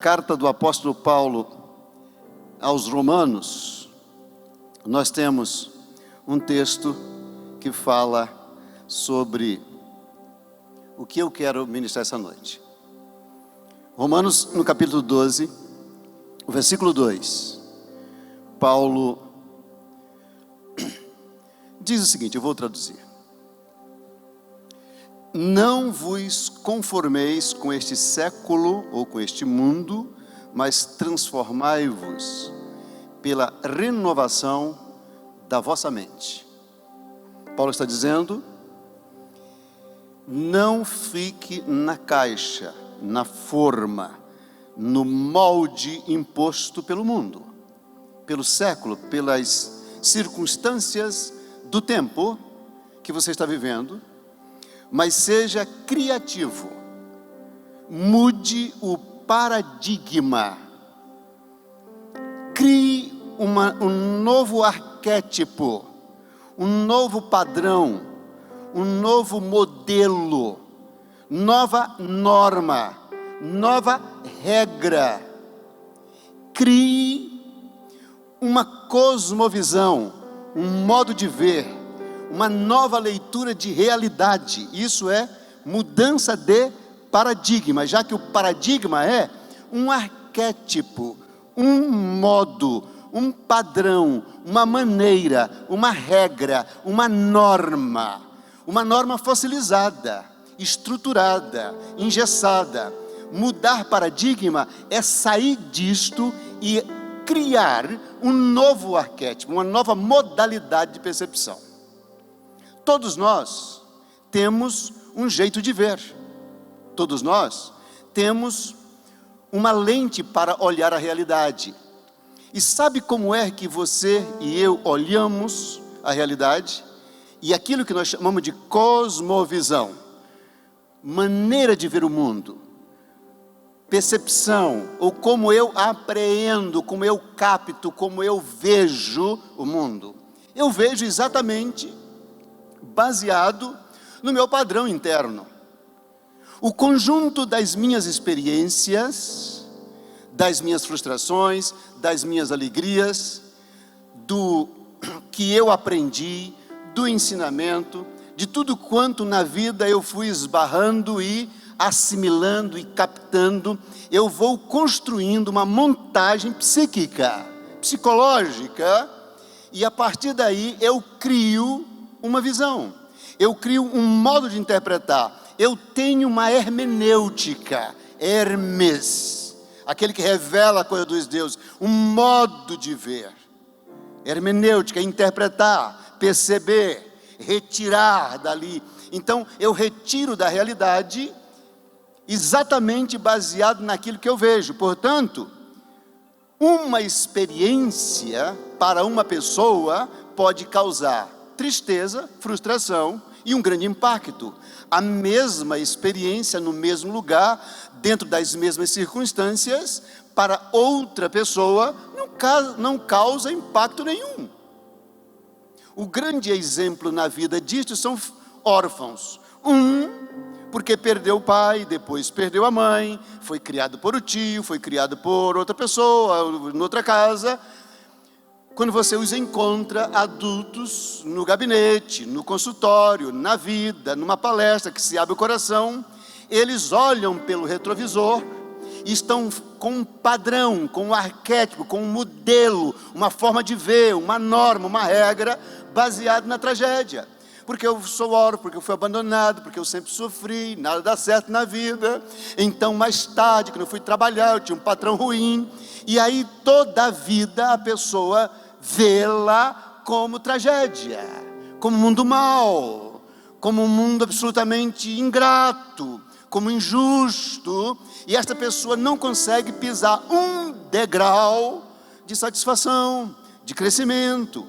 Carta do apóstolo Paulo aos Romanos, nós temos um texto que fala sobre o que eu quero ministrar essa noite. Romanos, no capítulo 12, o versículo 2, Paulo diz o seguinte, eu vou traduzir: não vos conformeis com este século ou com este mundo, mas transformai-vos pela renovação da vossa mente. Paulo está dizendo, não fique na caixa, na forma, no molde imposto pelo mundo, pelo século, pelas circunstâncias do tempo que você está vivendo, mas seja criativo, mude o paradigma, crie um novo arquétipo, um novo padrão, um novo modelo, nova norma, nova regra. Crie uma cosmovisão, um modo de ver, uma nova leitura de realidade. Isso é mudança de paradigma, já que o paradigma é um arquétipo, um modo, um padrão, uma maneira, uma regra, uma norma fossilizada, estruturada, engessada. Mudar paradigma é sair disto e criar um novo arquétipo, uma nova modalidade de percepção. Todos nós temos um jeito de ver, todos nós temos uma lente para olhar a realidade. E sabe como é que você e eu olhamos a realidade? E aquilo que nós chamamos de cosmovisão, maneira de ver o mundo, percepção, ou como eu apreendo, como eu capto, como eu vejo o mundo. Eu vejo exatamente baseado no meu padrão interno. O conjunto das minhas experiências, das minhas frustrações, das minhas alegrias, do que eu aprendi, do ensinamento, de tudo quanto na vida eu fui esbarrando e assimilando e captando, eu vou construindo uma montagem psíquica, psicológica, e a partir daí eu crio uma visão, eu crio um modo de interpretar, eu tenho uma hermenêutica, Hermes, aquele que revela a coisa dos deuses, um modo de ver, hermenêutica, interpretar, perceber, retirar dali. Então eu retiro da realidade exatamente baseado naquilo que eu vejo. Portanto, uma experiência para uma pessoa pode causar tristeza, frustração e um grande impacto. A mesma experiência no mesmo lugar, dentro das mesmas circunstâncias, para outra pessoa não causa impacto nenhum. O grande exemplo na vida disto são órfãos. Porque perdeu o pai, depois perdeu a mãe, foi criado por o tio, foi criado por outra pessoa, em outra casa. Quando você os encontra adultos no gabinete, no consultório, na vida, numa palestra que se abre o coração, eles olham pelo retrovisor e estão com um padrão, com um arquétipo, com um modelo, uma forma de ver, uma norma, uma regra, baseado na tragédia. Porque eu sou órfão, porque eu fui abandonado, porque eu sempre sofri, nada dá certo na vida. Então, mais tarde, quando eu fui trabalhar, eu tinha um patrão ruim. E aí, toda a vida, a pessoa vê-la como tragédia, como um mundo mau, como um mundo absolutamente ingrato, como injusto. E esta pessoa não consegue pisar um degrau de satisfação, de crescimento,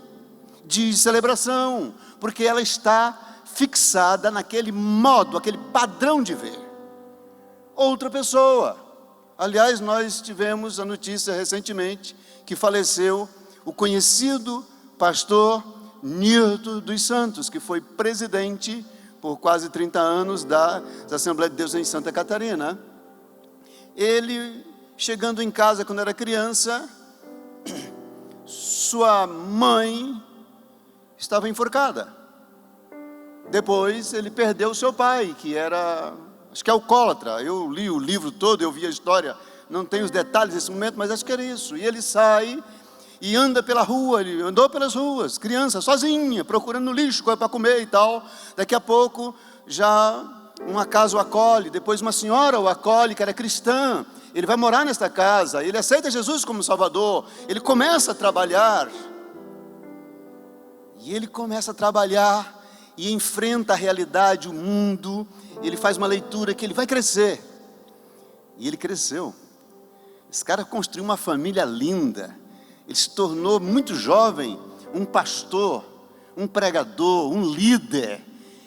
de celebração, porque ela está fixada naquele modo, aquele padrão de ver. Outra pessoa, aliás, nós tivemos a notícia recentemente que faleceu o conhecido pastor Nirto dos Santos, que foi presidente por quase 30 anos da Assembleia de Deus em Santa Catarina. Ele chegando em casa quando era criança, sua mãe estava enforcada. Depois ele perdeu seu pai, que era, acho que é alcoólatra. Eu li o livro todo, eu vi a história, não tenho os detalhes desse momento, mas acho que era isso. E ele sai e anda pela rua, ele andou pelas ruas, criança, sozinha, procurando no lixo, coisa para comer e tal. Daqui a pouco, já uma casa o acolhe, depois uma senhora o acolhe, que era cristã. Ele vai morar nesta casa, ele aceita Jesus como Salvador, ele começa a trabalhar. E ele começa a trabalhar e enfrenta a realidade, o mundo. Ele faz uma leitura que ele vai crescer. E ele cresceu. Esse cara construiu uma família linda. Ele se tornou muito jovem, um pastor, um pregador, um líder.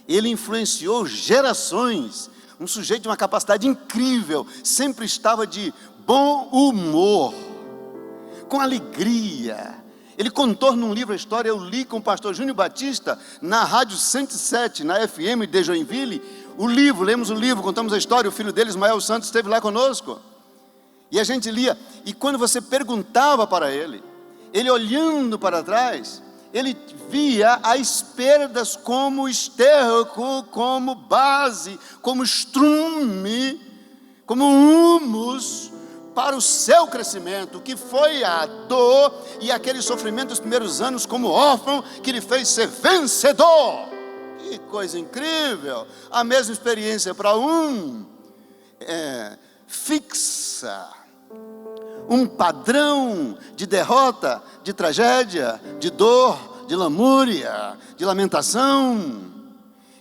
Ele influenciou gerações, um sujeito de uma capacidade incrível, sempre estava de bom humor, com alegria. Ele contou num livro a história, eu li com o pastor Júnior Batista, na Rádio 107, na FM de Joinville, o livro, lemos o livro, contamos a história, o filho dele, Ismael Santos, esteve lá conosco. E a gente lia, e quando você perguntava para ele olhando para trás, ele via as perdas como esterco, como base, como estrume, como humus para o seu crescimento, que foi a dor e aquele sofrimento dos primeiros anos como órfão, que lhe fez ser vencedor. Que coisa incrível! A mesma experiência para fixa um padrão de derrota, de tragédia, de dor, de lamúria, de lamentação,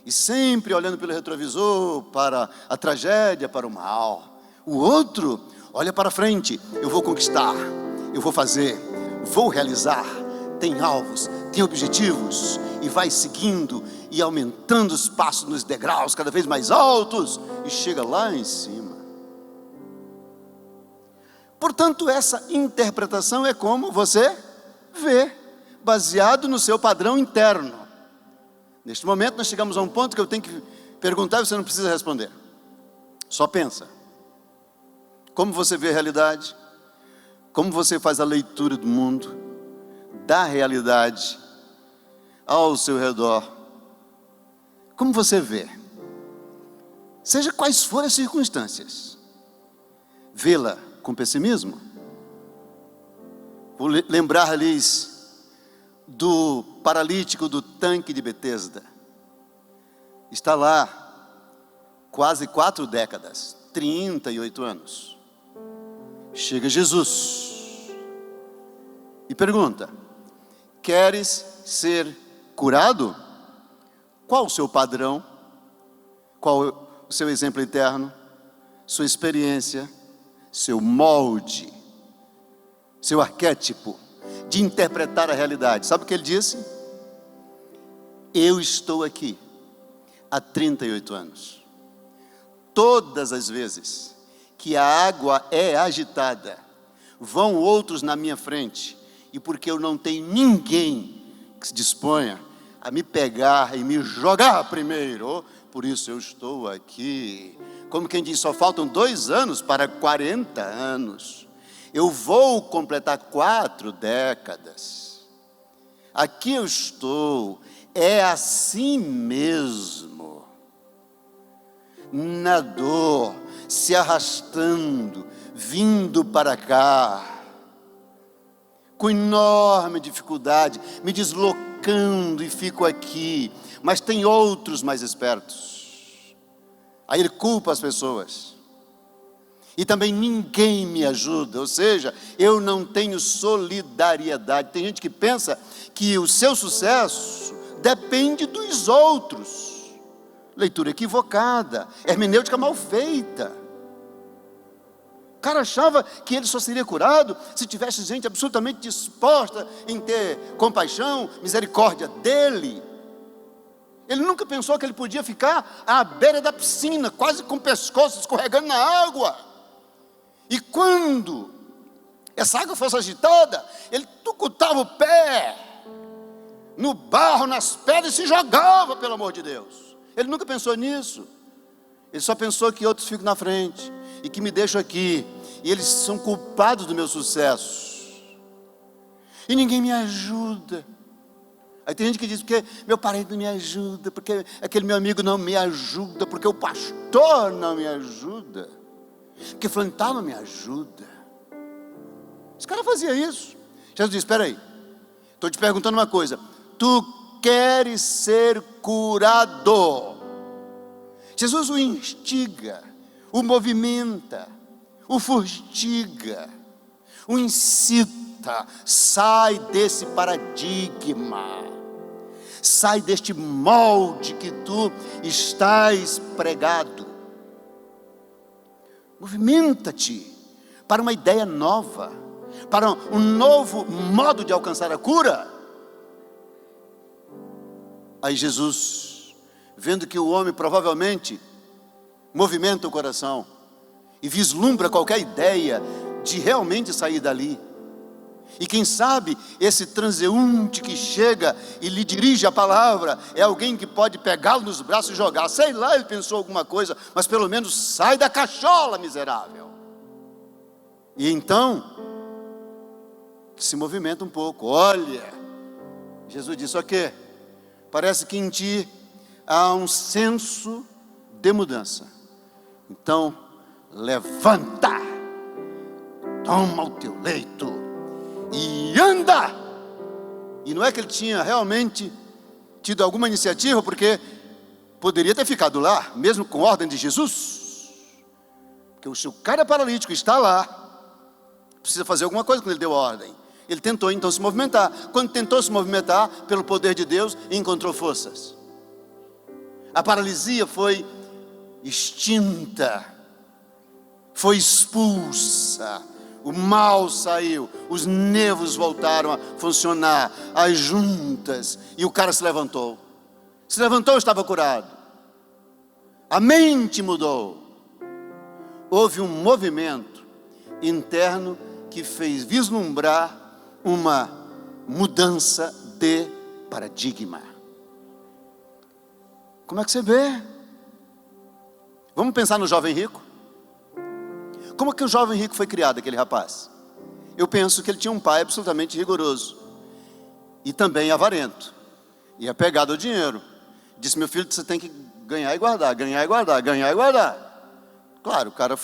e sempre olhando pelo retrovisor para a tragédia, para o mal. O outro olha para frente, eu vou conquistar, eu vou fazer, vou realizar, tem alvos, tem objetivos, e vai seguindo e aumentando os passos nos degraus cada vez mais altos, e chega lá em cima. Portanto, essa interpretação é como você vê, baseado no seu padrão interno. Neste momento nós chegamos a um ponto que eu tenho que perguntar e você não precisa responder. Só pensa. Como você vê a realidade? Como você faz a leitura do mundo, da realidade ao seu redor? Como você vê? Seja quais forem as circunstâncias, vê-la com pessimismo? Vou lembrar-lhes do paralítico do tanque de Betesda. Está lá quase 4 décadas, 38 anos. Chega Jesus e pergunta: queres ser curado? Qual o seu padrão? Qual o seu exemplo interno? Sua experiência? Seu molde, seu arquétipo de interpretar a realidade? Sabe o que ele disse? Eu estou aqui há 38 anos. Todas as vezes que a água é agitada, vão outros na minha frente, e porque eu não tenho ninguém que se disponha a me pegar e me jogar primeiro, por isso eu estou aqui. Como quem diz, só faltam 2 anos para 40 anos. Eu vou completar 4 décadas. Aqui eu estou, é assim mesmo. Na dor, se arrastando, vindo para cá, com enorme dificuldade, me deslocando e fico aqui. Mas tem outros mais espertos. Aí ele culpa as pessoas. E também ninguém me ajuda, ou seja, eu não tenho solidariedade. Tem gente que pensa que o seu sucesso depende dos outros. Leitura equivocada, hermenêutica mal feita. O cara achava que ele só seria curado se tivesse gente absolutamente disposta em ter compaixão, misericórdia dele. Ele nunca pensou que ele podia ficar à beira da piscina, quase com o pescoço escorregando na água. E quando essa água fosse agitada, ele tucutava o pé no barro, nas pedras, e se jogava, pelo amor de Deus. Ele nunca pensou nisso. Ele só pensou que outros ficam na frente, e que me deixam aqui, e eles são culpados do meu sucesso. E ninguém me ajuda. Aí tem gente que diz, porque meu parente não me ajuda, porque aquele meu amigo não me ajuda, porque o pastor não me ajuda, porque fulano tal não me ajuda. Esse cara fazia isso. Jesus disse, espera aí, estou te perguntando uma coisa, tu queres ser curado? Jesus o instiga, o movimenta, o fustiga, o incita, sai desse paradigma, sai deste molde que tu estás pregado, movimenta-te para uma ideia nova, para um novo modo de alcançar a cura. Aí Jesus, vendo que o homem provavelmente movimenta o coração e vislumbra qualquer ideia de realmente sair dali, e quem sabe esse transeunte que chega e lhe dirige a palavra é alguém que pode pegá-lo nos braços e jogar, sei lá, ele pensou alguma coisa, mas pelo menos sai da cachola, miserável. E então se movimenta um pouco. Olha, Jesus disse, ok, parece que em ti há um senso de mudança, então levanta, toma o teu leito e anda. E não é que ele tinha realmente tido alguma iniciativa, porque poderia ter ficado lá, mesmo com ordem de Jesus, porque se o cara paralítico está lá, precisa fazer alguma coisa quando ele deu a ordem. Ele tentou então se movimentar. Quando tentou se movimentar, pelo poder de Deus, encontrou forças. A paralisia foi extinta, foi expulsa, o mal saiu, os nervos voltaram a funcionar, as juntas, e o cara se levantou. Se levantou, estava curado. A mente mudou. Houve um movimento interno que fez vislumbrar uma mudança de paradigma. Como é que você vê? Vamos pensar no jovem rico? Como é que o jovem rico foi criado, aquele rapaz? Eu penso que ele tinha um pai absolutamente rigoroso e também avarento e apegado ao dinheiro. Disse, meu filho, você tem que ganhar e guardar, ganhar e guardar, ganhar e guardar. Claro, o cara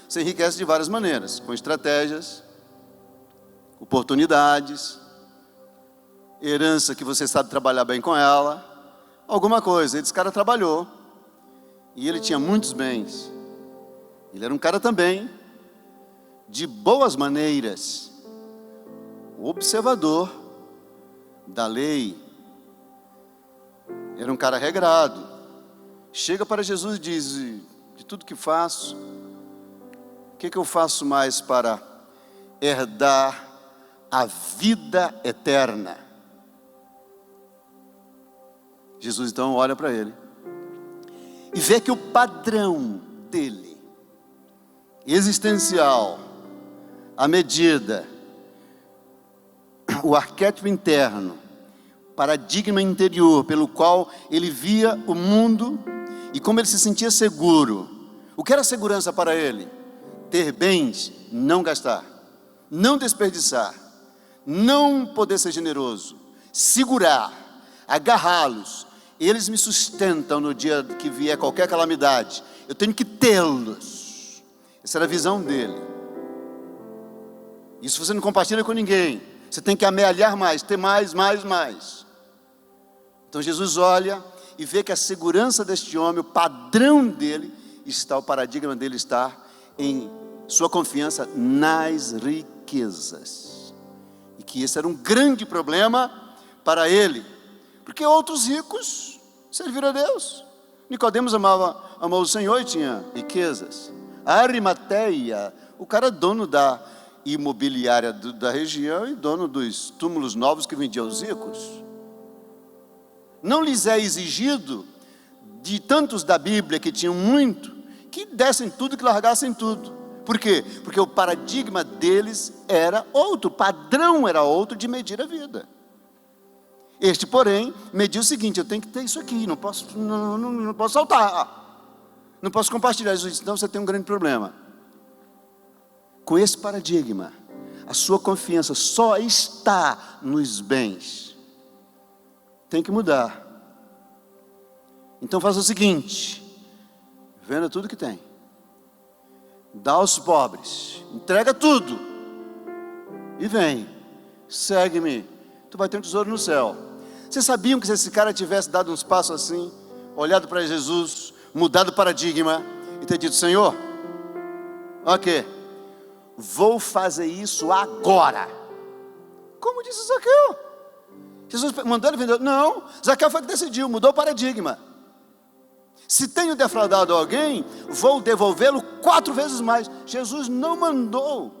se enriquece de várias maneiras, com estratégias, oportunidades, herança que você sabe trabalhar bem com ela, alguma coisa. Esse cara trabalhou e ele tinha muitos bens. Ele era um cara também de boas maneiras, observador da lei, era um cara regrado. Chega para Jesus e diz, de tudo que faço, o que eu faço mais para herdar a vida eterna? Jesus então olha para ele e vê que o padrão dele, existencial, a medida, o arquétipo interno, paradigma interior pelo qual ele via o mundo e como ele se sentia seguro. O que era segurança para ele? Ter bens, não gastar, não desperdiçar, não poder ser generoso, segurar, agarrá-los. Eles me sustentam no dia que vier qualquer calamidade, eu tenho que tê-los. Essa era a visão dele. Isso você não compartilha com ninguém, você tem que amealhar mais, ter mais, mais, mais. Então Jesus olha e vê que a segurança deste homem, o padrão dele está, o paradigma dele está em sua confiança nas riquezas, e que esse era um grande problema para ele, porque outros ricos serviram a Deus. Nicodemos amou o Senhor e tinha riquezas. A Arimateia, o cara dono da imobiliária da região e dono dos túmulos novos que vendia aos ricos. Não lhes é exigido de tantos da Bíblia que tinham muito, que dessem tudo, que largassem tudo. Por quê? Porque o paradigma deles era outro, o padrão era outro de medir a vida. Este, porém, mediu o seguinte, eu tenho que ter isso aqui, não posso saltar, não posso compartilhar. Jesus disse, então você tem um grande problema. com esse paradigma, a sua confiança só está nos bens, tem que mudar. Então faça o seguinte: venda tudo que tem, dá aos pobres, entrega tudo e vem, segue-me, tu vai ter um tesouro no céu. Vocês sabiam que se esse cara tivesse dado uns passos assim, olhado para Jesus, mudado o paradigma e ter dito: Senhor, ok, vou fazer isso agora, como disse Zaqueu? Jesus mandou ele vender? Não, Zaqueu foi que decidiu, mudou o paradigma. Se tenho defraudado alguém, vou devolvê-lo 4 vezes mais. Jesus não mandou.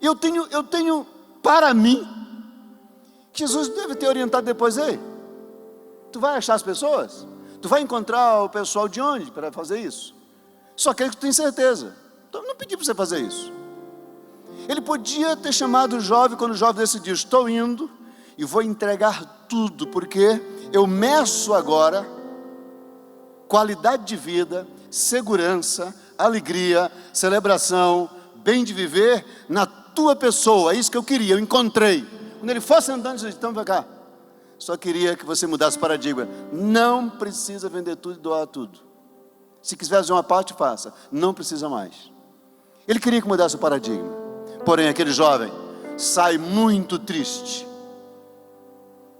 Eu tenho para mim, Jesus deve ter orientado depois: ei, tu vai achar as pessoas? Tu vai encontrar o pessoal de onde para fazer isso? Só que tu tem certeza. Então não pedi para você fazer isso. Ele podia ter chamado o jovem quando o jovem decidiu: estou indo e vou entregar tudo, porque eu meço agora qualidade de vida, segurança, alegria, celebração, bem de viver na tua pessoa. É isso que eu queria, eu encontrei. Quando ele fosse andando, ele disse: então vem cá, só queria que você mudasse o paradigma. Não precisa vender tudo e doar tudo. Se quiser fazer uma parte, faça, não precisa mais. Ele queria que mudasse o paradigma. Porém aquele jovem sai muito triste,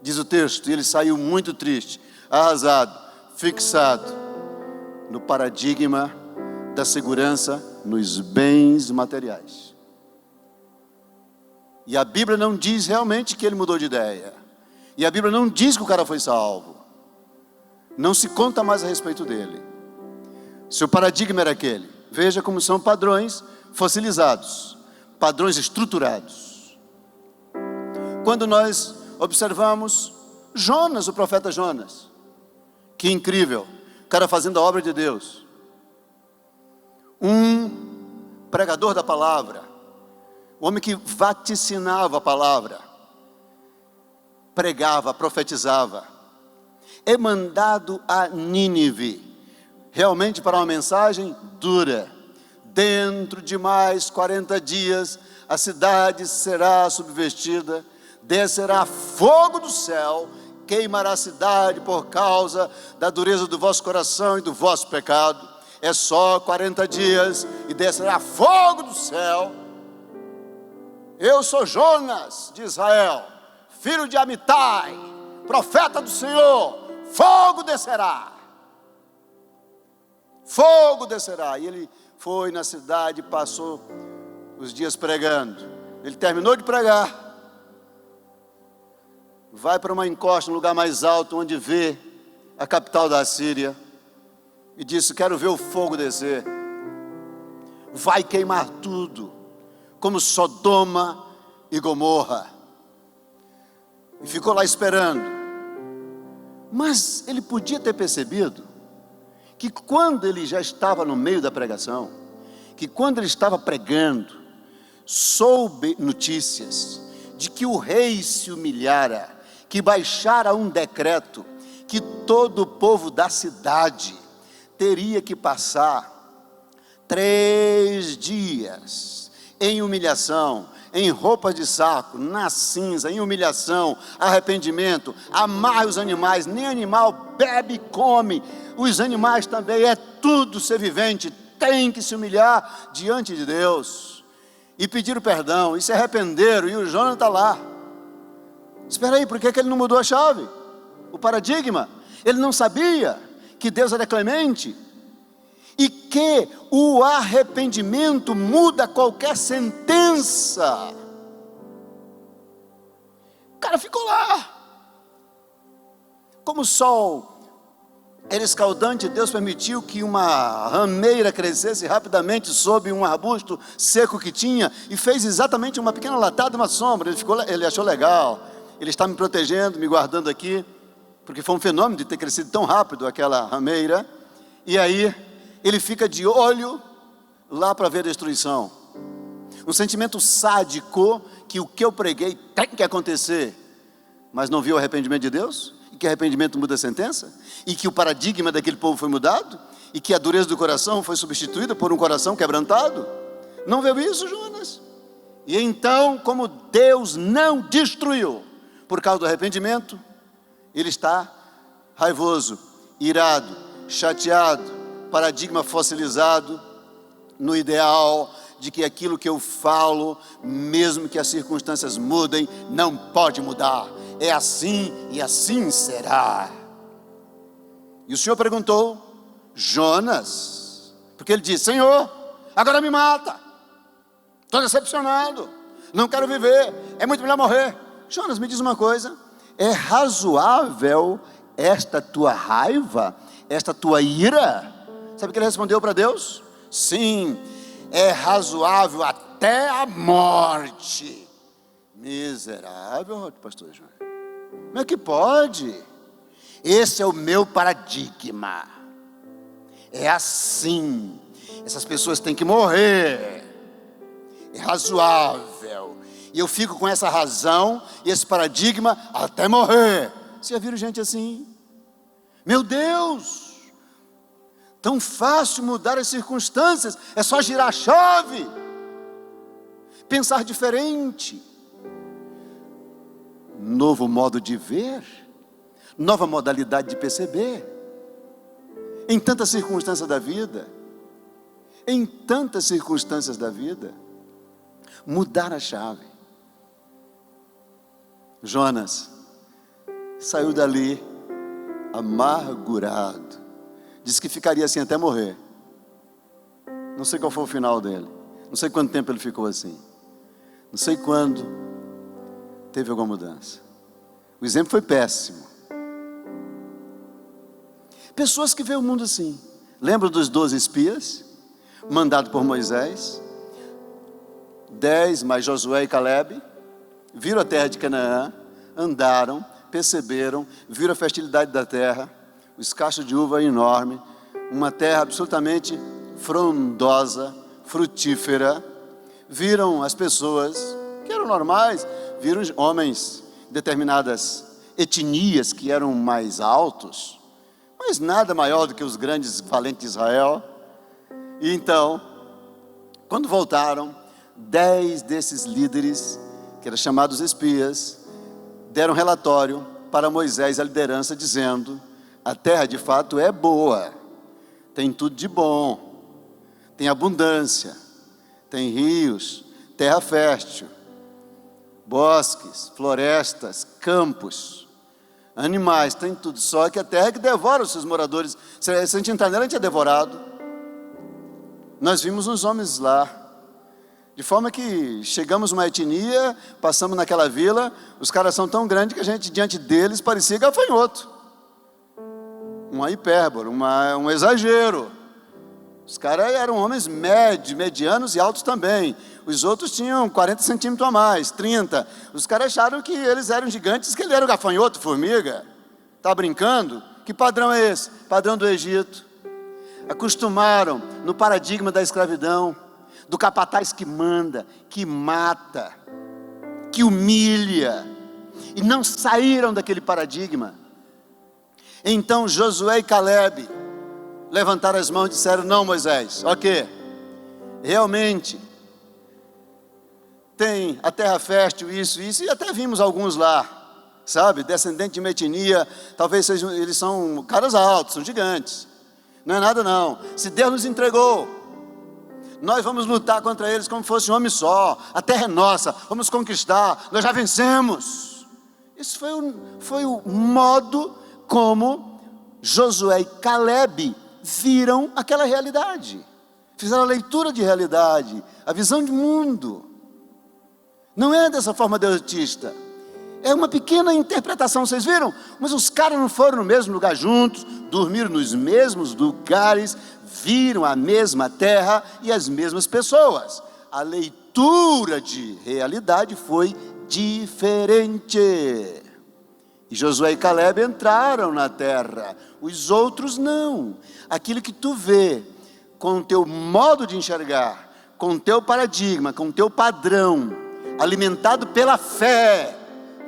diz o texto, e ele saiu muito triste, arrasado, fixado no paradigma da segurança nos bens materiais. E a Bíblia não diz realmente que ele mudou de ideia. E a Bíblia não diz que o cara foi salvo. Não se conta mais a respeito dele. Seu paradigma era aquele. Veja como são padrões fossilizados, padrões estruturados. Quando nós observamos Jonas, o profeta Jonas, que incrível, o cara fazendo a obra de Deus, um pregador da palavra, o homem que vaticinava a palavra, pregava, profetizava, é mandado a Nínive, realmente para uma mensagem dura. Dentro de mais 40 dias, a cidade será subvertida, descerá fogo do céu, queimará a cidade por causa da dureza do vosso coração e do vosso pecado. É só 40 dias e descerá fogo do céu. Eu sou Jonas de Israel, filho de Amitai, profeta do Senhor. Fogo descerá. Fogo descerá. E ele foi na cidade, passou os dias pregando. Ele terminou de pregar, vai para uma encosta, um lugar mais alto, onde vê a capital da Síria, e disse: quero ver o fogo descer, vai queimar tudo, como Sodoma e Gomorra. E ficou lá esperando. Mas ele podia ter percebido que quando ele já estava no meio da pregação, que quando ele estava pregando, soube notícias de que o rei se humilhara, que baixara um decreto, que todo o povo da cidade teria que passar 3 dias em humilhação, em roupa de saco, na cinza, em humilhação, arrependimento. Amarre os animais, nem animal bebe e come, os animais também, é tudo ser vivente, tem que se humilhar diante de Deus, e pedir perdão, e se arrependeram, e o Jonas está lá. Espera aí, por que ele não mudou a chave? O paradigma? Ele não sabia que Deus era clemente, e que o arrependimento muda qualquer sentença. O cara ficou lá. Como o sol era escaldante, Deus permitiu que uma rameira crescesse rapidamente sob um arbusto seco que tinha, e fez exatamente uma pequena latada, uma sombra. Ele achou legal, ele está me protegendo, me guardando aqui, porque foi um fenômeno de ter crescido tão rápido aquela rameira. E aí ele fica de olho lá para ver a destruição. Um sentimento sádico, que o que eu preguei tem que acontecer, mas não viu o arrependimento de Deus, e que arrependimento muda a sentença, e que o paradigma daquele povo foi mudado, e que a dureza do coração foi substituída por um coração quebrantado? Não viu isso, Jonas? E então, como Deus não destruiu por causa do arrependimento, ele está raivoso, irado, chateado, paradigma fossilizado no ideal de que aquilo que eu falo, mesmo que as circunstâncias mudem, não pode mudar. É assim e assim será. E o Senhor perguntou: Jonas, porque ele disse: Senhor, agora me mata, estou decepcionado, não quero viver, é muito melhor morrer. Jonas, me diz uma coisa: é razoável esta tua raiva, esta tua ira? Sabe o que ele respondeu para Deus? Sim, é razoável até a morte. Miserável, pastor João, como é que pode? Esse é o meu paradigma, é assim, essas pessoas têm que morrer, é razoável, e eu fico com essa razão e esse paradigma até morrer. Você já viram gente assim? Meu Deus, tão fácil mudar as circunstâncias, é só girar a chave, pensar diferente, novo modo de ver, nova modalidade de perceber. Em tantas circunstâncias da vida, mudar a chave. Jonas saiu dali amargurado, disse que ficaria assim até morrer. Não sei qual foi o final dele, não sei quanto tempo ele ficou assim, não sei quando teve alguma mudança. O exemplo foi péssimo. Pessoas que veem o mundo assim. Lembra dos 12 espias mandados por Moisés? 10 mais Josué e Caleb viram a terra de Canaã, andaram, perceberam, viram a fertilidade da terra, os cachos de uva enorme, uma terra absolutamente frondosa, frutífera. Viram as pessoas que eram normais, viram homens de determinadas etnias que eram mais altos, mas nada maior do que os grandes valentes de Israel. E então, quando voltaram, 10 desses líderes, que eram chamados espias, deram relatório para Moisés, a liderança, dizendo: a terra de fato é boa, tem tudo de bom, tem abundância, tem rios, terra fértil, bosques, florestas, campos, animais, tem tudo, só que a terra que devora os seus moradores. Se a gente entrar nela, a gente é devorado. Nós vimos uns homens lá, de forma que chegamos numa etnia, passamos naquela vila, os caras são tão grandes que a gente diante deles parecia gafanhoto. Uma hipérbole, um exagero. Os caras eram homens médios, medianos e altos também. Os outros tinham 40 centímetros a mais, 30. Os caras acharam que eles eram gigantes, que ele era o gafanhoto, formiga. Está brincando? Que padrão é esse? Padrão do Egito. Acostumaram no paradigma da escravidão, do capataz que manda, que mata, que humilha, e não saíram daquele paradigma. Então Josué e Caleb levantaram as mãos e disseram: não, Moisés, ok, realmente tem a terra fértil, isso, e até vimos alguns lá, sabe, descendente de uma etnia, talvez sejam, eles são caras altos, são gigantes, não é nada não. Se Deus nos entregou, nós vamos lutar contra eles como fosse um homem só, a terra é nossa, vamos conquistar, nós já vencemos. Isso foi o modo como Josué e Caleb viram aquela realidade, fizeram a leitura de realidade, a visão de mundo. Não é dessa forma derrotista, é uma pequena interpretação, vocês viram? Mas os caras não foram no mesmo lugar juntos, dormiram nos mesmos lugares, viram a mesma terra e as mesmas pessoas. A leitura de realidade foi diferente. E Josué e Caleb entraram na terra, os outros não. Aquilo que tu vê com o teu modo de enxergar, com o teu paradigma, com o teu padrão, alimentado pela fé,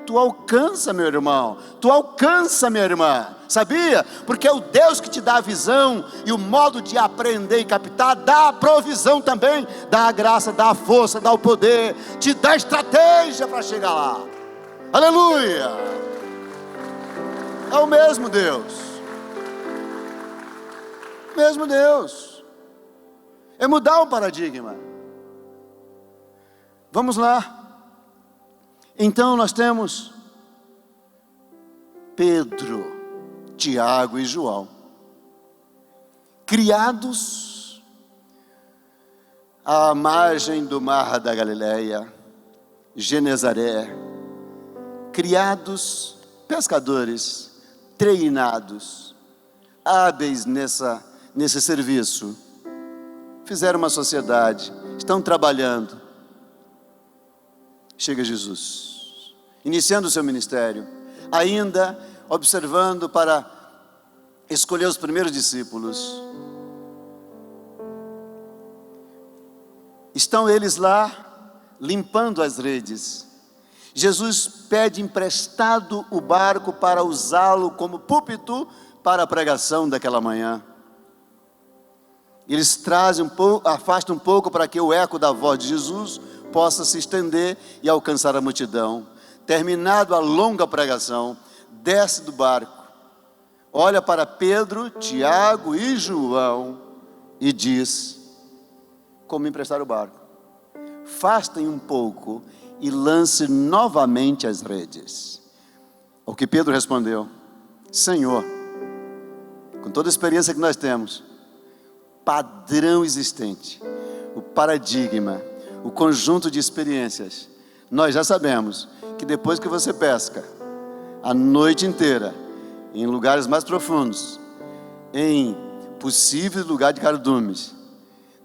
tu alcança, meu irmão, tu alcança, minha irmã, sabia? Porque é o Deus que te dá a visão e o modo de aprender e captar, dá a provisão também, dá a graça, dá a força, dá o poder, te dá estratégia para chegar lá. Aleluia! É o mesmo Deus, mesmo Deus, é mudar o paradigma. Vamos lá. Então nós temos Pedro, Tiago e João, criados à margem do mar da Galileia, Genezaré, criados pescadores, treinados, hábeis nesse serviço, fizeram uma sociedade, estão trabalhando. Chega Jesus, iniciando o seu ministério, ainda observando para escolher os primeiros discípulos. Estão eles lá, limpando as redes. Jesus pede emprestado o barco para usá-lo como púlpito para a pregação daquela manhã. Eles trazem afastam um pouco para que o eco da voz de Jesus possa se estender e alcançar a multidão. Terminado a longa pregação, desce do barco, olha para Pedro, Tiago e João e diz: como emprestar o barco? Afastem um pouco e lance novamente as redes. Ao que Pedro respondeu: Senhor, com toda a experiência que nós temos, padrão existente, o paradigma, o conjunto de experiências, nós já sabemos que depois que você pesca a noite inteira, em lugares mais profundos, em possível lugar de cardumes,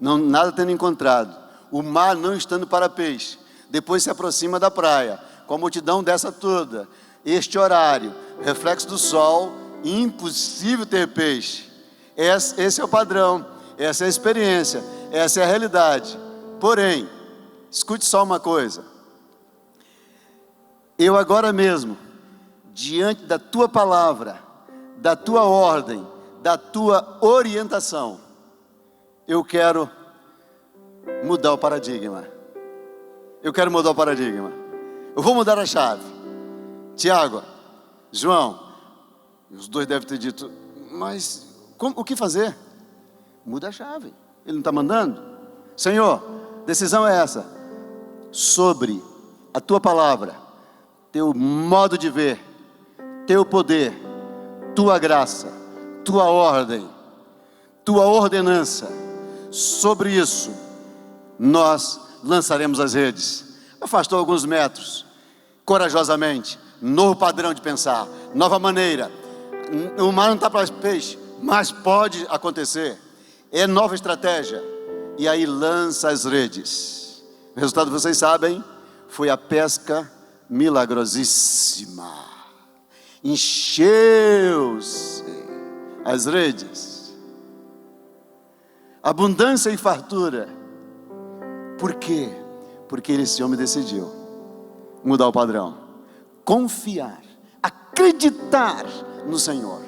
nada tendo encontrado, o mar não estando para peixe, depois se aproxima da praia, com a multidão dessa toda, este horário, reflexo do sol, impossível ter peixe. Esse é o padrão, essa é a experiência, essa é a realidade. Porém, escute só uma coisa: eu agora mesmo, diante da tua palavra, da tua ordem, da tua orientação, eu quero mudar o paradigma. Eu quero mudar o paradigma. Eu vou mudar a chave. Tiago, João, os dois devem ter dito: mas o que fazer? Muda a chave. Ele não está mandando? Senhor, decisão é essa: sobre a tua palavra, teu modo de ver, teu poder, tua graça, tua ordem, tua ordenança, sobre isso nós lançaremos as redes. Afastou alguns metros, corajosamente, novo padrão de pensar, nova maneira. O mar não está para peixe, mas pode acontecer. É nova estratégia. E aí lança as redes. O resultado, vocês sabem, foi a pesca milagrosíssima. Encheu-se as redes. Abundância e fartura. Por quê? Porque esse homem decidiu mudar o padrão, confiar, acreditar no Senhor.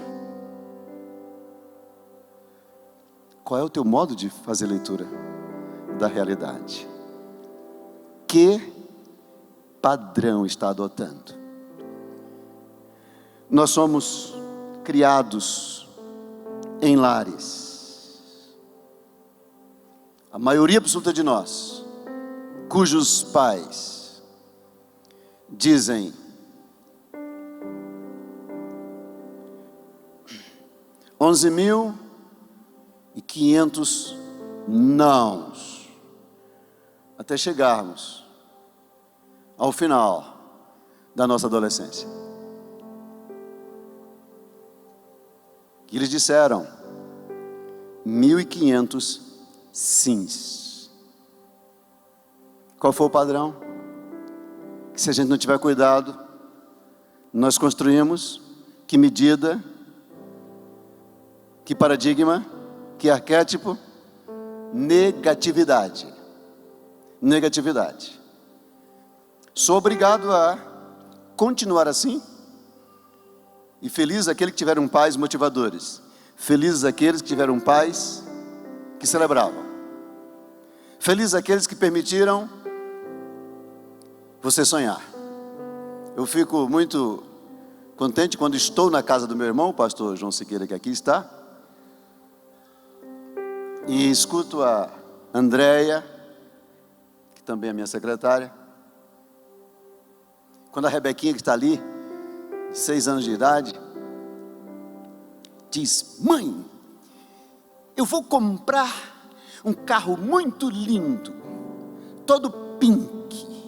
Qual é o teu modo de fazer leitura da realidade? Que padrão está adotando? Nós somos criados em lares. A maioria absoluta de nós, cujos pais dizem: 11.500 nãos, até chegarmos ao final da nossa adolescência. E eles disseram 1.500 sims. Qual foi o padrão? Que se a gente não tiver cuidado, nós construímos que medida, que paradigma, que arquétipo? Negatividade. Negatividade. Sou obrigado a continuar assim? E felizes aqueles que tiveram pais motivadores. Felizes aqueles que tiveram pais que celebravam. Felizes aqueles que permitiram você sonhar. Eu fico muito contente quando estou na casa do meu irmão, o pastor João Siqueira, que aqui está, e escuto a Andréia, que também é minha secretária. Quando a Rebequinha, que está ali, 6 anos de idade, diz: mãe, eu vou comprar um carro muito lindo, todo pink,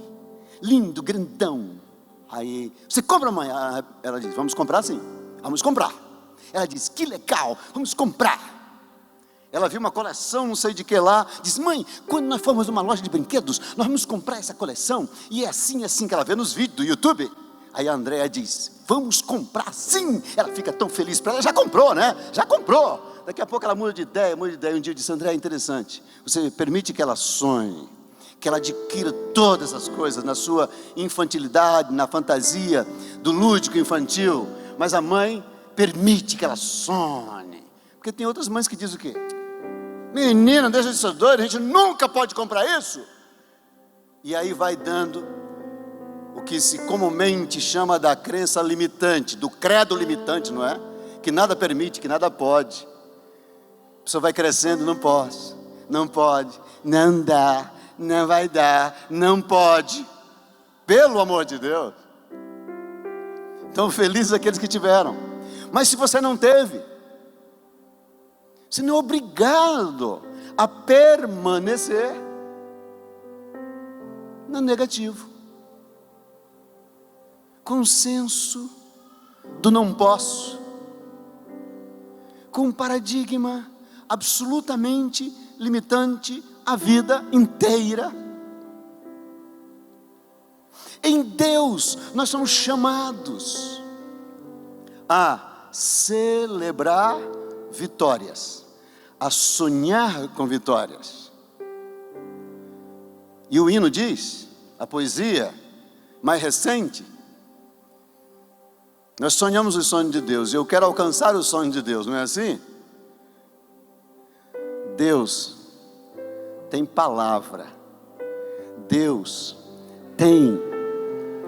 lindo, grandão. Aí, você compra, mãe? Ela diz: vamos comprar sim, vamos comprar. Ela diz: que legal, vamos comprar. Ela viu uma coleção, não sei de que lá, diz: mãe, quando nós formos numa loja de brinquedos, nós vamos comprar essa coleção. E é assim que ela vê nos vídeos do YouTube. Aí a Andréia diz: vamos comprar sim. Ela fica tão feliz para ela, já comprou, né? Já comprou. Daqui a pouco ela muda de ideia. Um dia eu disse: Andréia, é interessante, você permite que ela sonhe, que ela adquira todas as coisas na sua infantilidade, na fantasia do lúdico infantil, mas a mãe permite que ela sonhe. Porque tem outras mães que dizem o quê? Menina, deixa de ser doida, a gente nunca pode comprar isso. E aí vai dando o que se comumente chama da crença limitante, do credo limitante, não é? Que nada permite, que nada pode. A pessoa vai crescendo: não posso, não pode, não dá, não vai dar, não pode. Pelo amor de Deus. Então felizes aqueles que tiveram. Mas se você não teve, você não é obrigado a permanecer no negativo, com o senso do não posso, com um paradigma absolutamente limitante a vida inteira. Em Deus nós somos chamados a celebrar vitórias, a sonhar com vitórias. E o hino diz, a poesia mais recente, nós sonhamos os sonhos de Deus, e eu quero alcançar os sonhos de Deus, não é assim? Deus tem palavra, Deus tem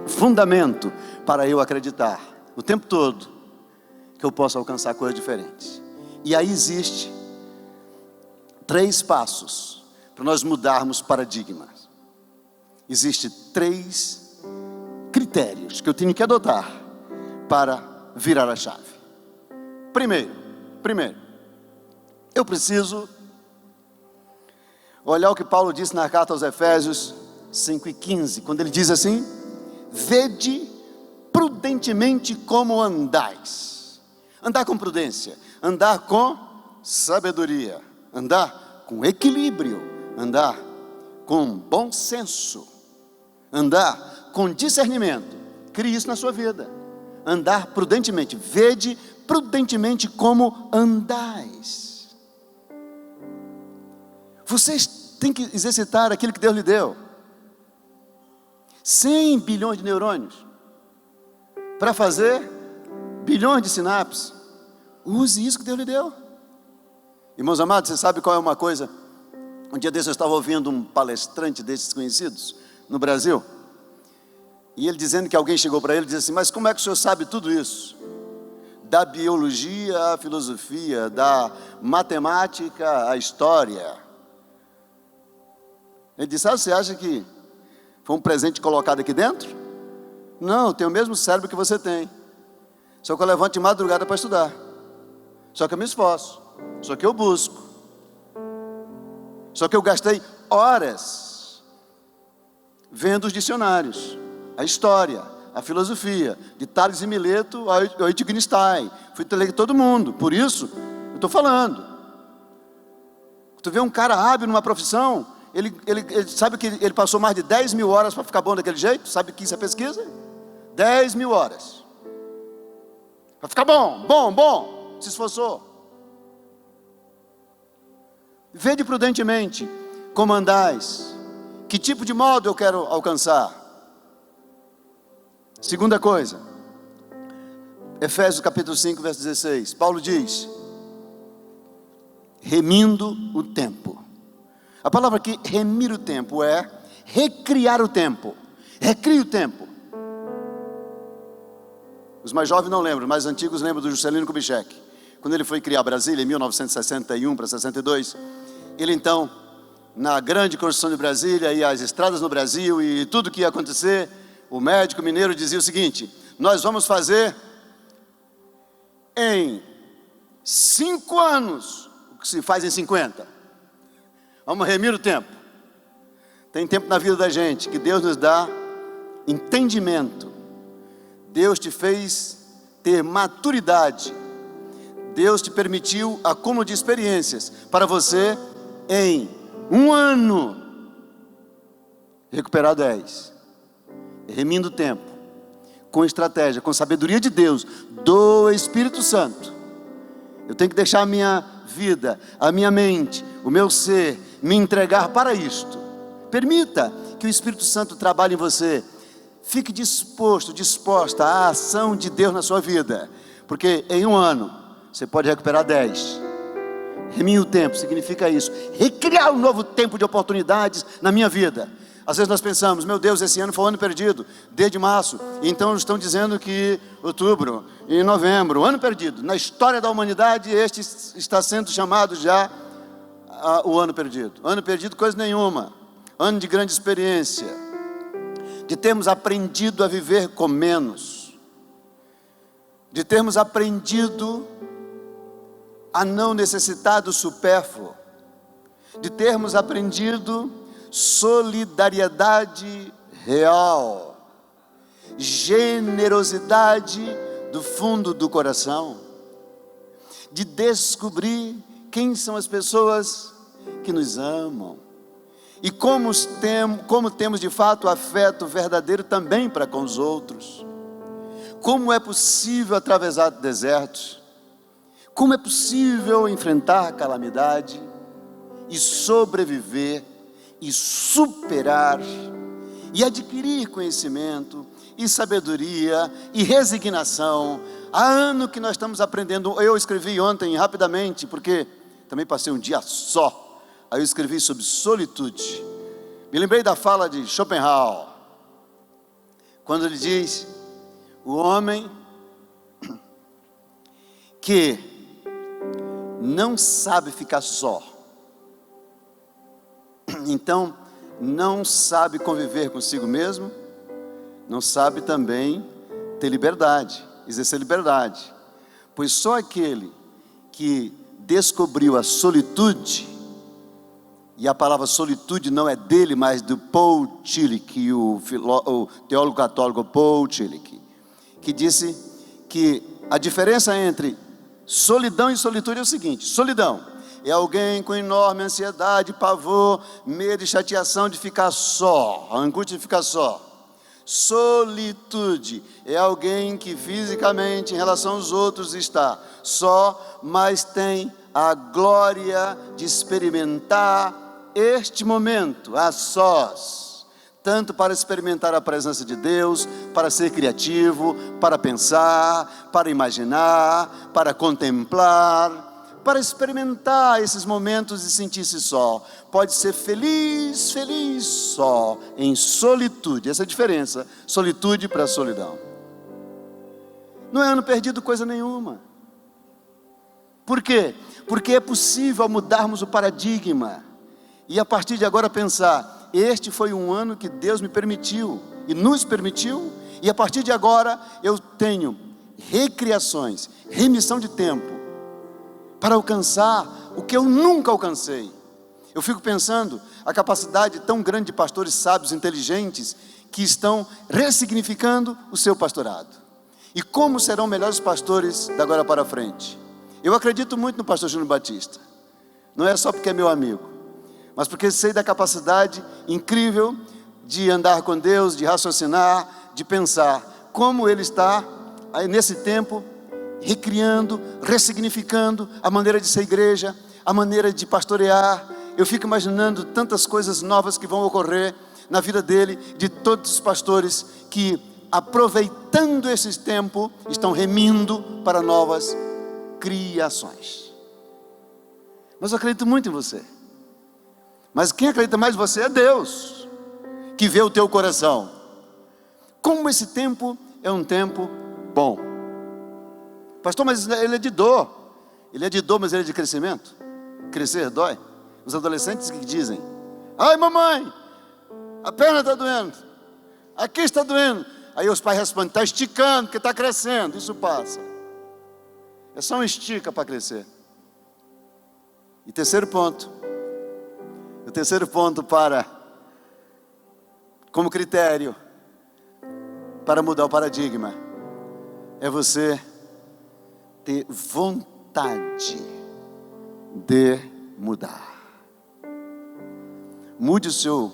fundamento para eu acreditar o tempo todo que eu posso alcançar coisas diferentes. E aí existe 3 passos para nós mudarmos paradigmas. Existem 3 critérios que eu tenho que adotar para virar a chave. Primeiro, eu preciso olhar o que Paulo disse na carta aos Efésios 5:15, quando ele diz assim: vede prudentemente como andais. Andar com prudência, andar com sabedoria, andar com equilíbrio, andar com bom senso, andar com discernimento. Crie isso na sua vida. Andar prudentemente, vede prudentemente como andais. Vocês têm que exercitar aquilo que Deus lhe deu. 100 bilhões de neurônios para fazer bilhões de sinapses. Use isso que Deus lhe deu. Irmãos amados, você sabe qual é uma coisa? Um dia desse eu estava ouvindo um palestrante desses conhecidos no Brasil, e ele dizendo que alguém chegou para ele e disse assim: mas como é que o senhor sabe tudo isso? Da biologia à filosofia, da matemática à história. Ele disse: você acha que foi um presente colocado aqui dentro? Não, eu tenho o mesmo cérebro que você tem, só que eu levanto de madrugada para estudar, só que eu me esforço, só que eu busco, só que eu gastei horas vendo os dicionários, a história, a filosofia, de Tales e Mileto a Wittgenstein, fui ler todo mundo. Por isso eu estou falando. Tu vê um cara hábil numa profissão, ele sabe que ele passou mais de 10 mil horas para ficar bom daquele jeito. Sabe que isso é pesquisa? 10 mil horas para ficar bom, se esforçou. Vede prudentemente como andais, que tipo de modo eu quero alcançar. Segunda coisa, Efésios capítulo 5, verso 16, Paulo diz: remindo o tempo. A palavra aqui, remir o tempo, é recriar o tempo. Recria o tempo. Os mais jovens não lembram, os mais antigos lembram do Juscelino Kubitschek. Quando ele foi criar Brasília, em 1961 para 62, ele então, na grande construção de Brasília, e as estradas no Brasil, e tudo que ia acontecer, o médico mineiro dizia o seguinte: nós vamos fazer em 5 anos o que se faz em 50. Vamos remir o tempo. Tem tempo na vida da gente que Deus nos dá entendimento. Deus te fez ter maturidade. Deus te permitiu acúmulo de experiências para você, em 1 ano, recuperar 10. Remindo o tempo, com estratégia, com sabedoria de Deus, do Espírito Santo. Eu tenho que deixar a minha vida, a minha mente, o meu ser, me entregar para isto. Permita que o Espírito Santo trabalhe em você. Fique disposta à ação de Deus na sua vida, porque em 1 ano você pode recuperar 10. Remir o tempo significa isso, recriar um novo tempo de oportunidades na minha vida. Às vezes nós pensamos: meu Deus, esse ano foi um ano perdido, desde março, então estão dizendo que outubro e novembro, ano perdido. Na história da humanidade, este está sendo chamado já o ano perdido. Ano perdido coisa nenhuma, ano de grande experiência, de termos aprendido a viver com menos, de termos aprendido a não necessitar do supérfluo, de termos aprendido solidariedade real, generosidade do fundo do coração, de descobrir quem são as pessoas que nos amam e como temos de fato afeto verdadeiro também para com os outros. Como é possível atravessar desertos, como é possível enfrentar calamidade e sobreviver e superar e adquirir conhecimento e sabedoria e resignação. Há ano que nós estamos aprendendo. Eu escrevi ontem rapidamente, porque também passei um dia só. Aí eu escrevi sobre solitude. Me lembrei da fala de Schopenhauer, quando ele diz: o homem que não sabe ficar só, então não sabe conviver consigo mesmo, não sabe também ter liberdade, exercer liberdade, pois só aquele que descobriu a solitude, e a palavra solitude não é dele, mas do Paul Tillich, o teólogo católico Paul Tillich, que disse que a diferença entre solidão e solitude é o seguinte: solidão é alguém com enorme ansiedade, pavor, medo e chateação de ficar só, a angústia de ficar só. Solitude é alguém que fisicamente, em relação aos outros, está só, mas tem a glória de experimentar este momento a sós, tanto para experimentar a presença de Deus, para ser criativo, para pensar, para imaginar, para contemplar, para experimentar esses momentos e sentir-se só. Pode ser feliz, feliz só, em solitude. Essa é a diferença, solitude para solidão. Não é ano perdido coisa nenhuma. Por quê? Porque é possível mudarmos o paradigma e a partir de agora pensar: este foi um ano que Deus me permitiu e nos permitiu, e a partir de agora eu tenho recriações, remissão de tempo para alcançar o que eu nunca alcancei. Eu fico pensando a capacidade tão grande de pastores sábios, inteligentes, que estão ressignificando o seu pastorado. E como serão melhores pastores da agora para frente? Eu acredito muito no pastor Júnior Batista. Não é só porque é meu amigo, mas porque sei da capacidade incrível de andar com Deus, de raciocinar, de pensar. Como ele está, aí nesse tempo, recriando, ressignificando a maneira de ser igreja, a maneira de pastorear. Eu fico imaginando tantas coisas novas que vão ocorrer na vida dele, de todos os pastores que aproveitando esse tempo, estão remindo para novas criações. Mas eu acredito muito em você. Mas quem acredita mais em você é Deus, que vê o teu coração. Como esse tempo é um tempo bom. Pastor, mas ele é de dor. Ele é de dor, mas ele é de crescimento. Crescer dói. Os adolescentes que dizem: ai mamãe, a perna está doendo, aqui está doendo. Aí os pais respondem: está esticando, porque está crescendo. Isso passa. É só um estica para crescer. E terceiro ponto. O terceiro ponto como critério para mudar o paradigma é você ter vontade de mudar. Mude o seu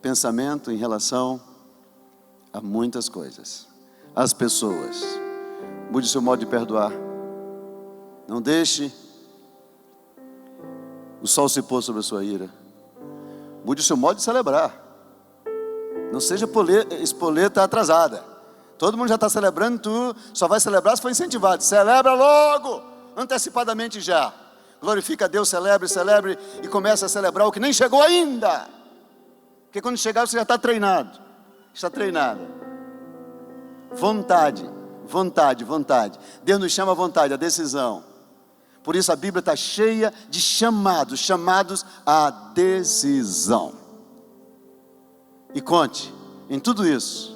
pensamento em relação a muitas coisas, às pessoas. Mude o seu modo de perdoar. Não deixe o sol se pôr sobre a sua ira. Mude o seu modo de celebrar. Não seja espoleta atrasada. Todo mundo já está celebrando, tu só vai celebrar se for incentivado. Celebra logo, antecipadamente já. Glorifica a Deus, celebre e comece a celebrar o que nem chegou ainda. Porque quando chegar você já está treinado. Está treinado. Vontade. Deus nos chama a vontade, a decisão. Por isso a Bíblia está cheia de chamados à decisão. E conte em tudo isso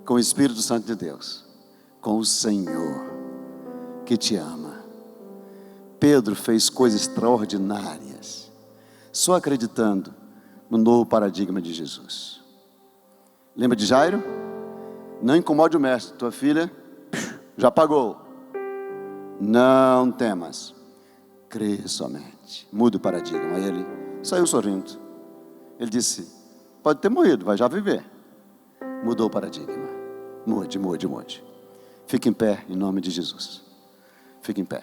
com o Espírito Santo de Deus, com o Senhor que te ama. Pedro fez coisas extraordinárias, só acreditando no novo paradigma de Jesus. Lembra de Jairo? Não incomode o mestre, tua filha já pagou. Não temas, crê somente. Muda o paradigma. Aí ele saiu sorrindo. Ele disse: pode ter morrido, vai já viver. Mudou o paradigma. Mude. Fique em pé em nome de Jesus. Fique em pé.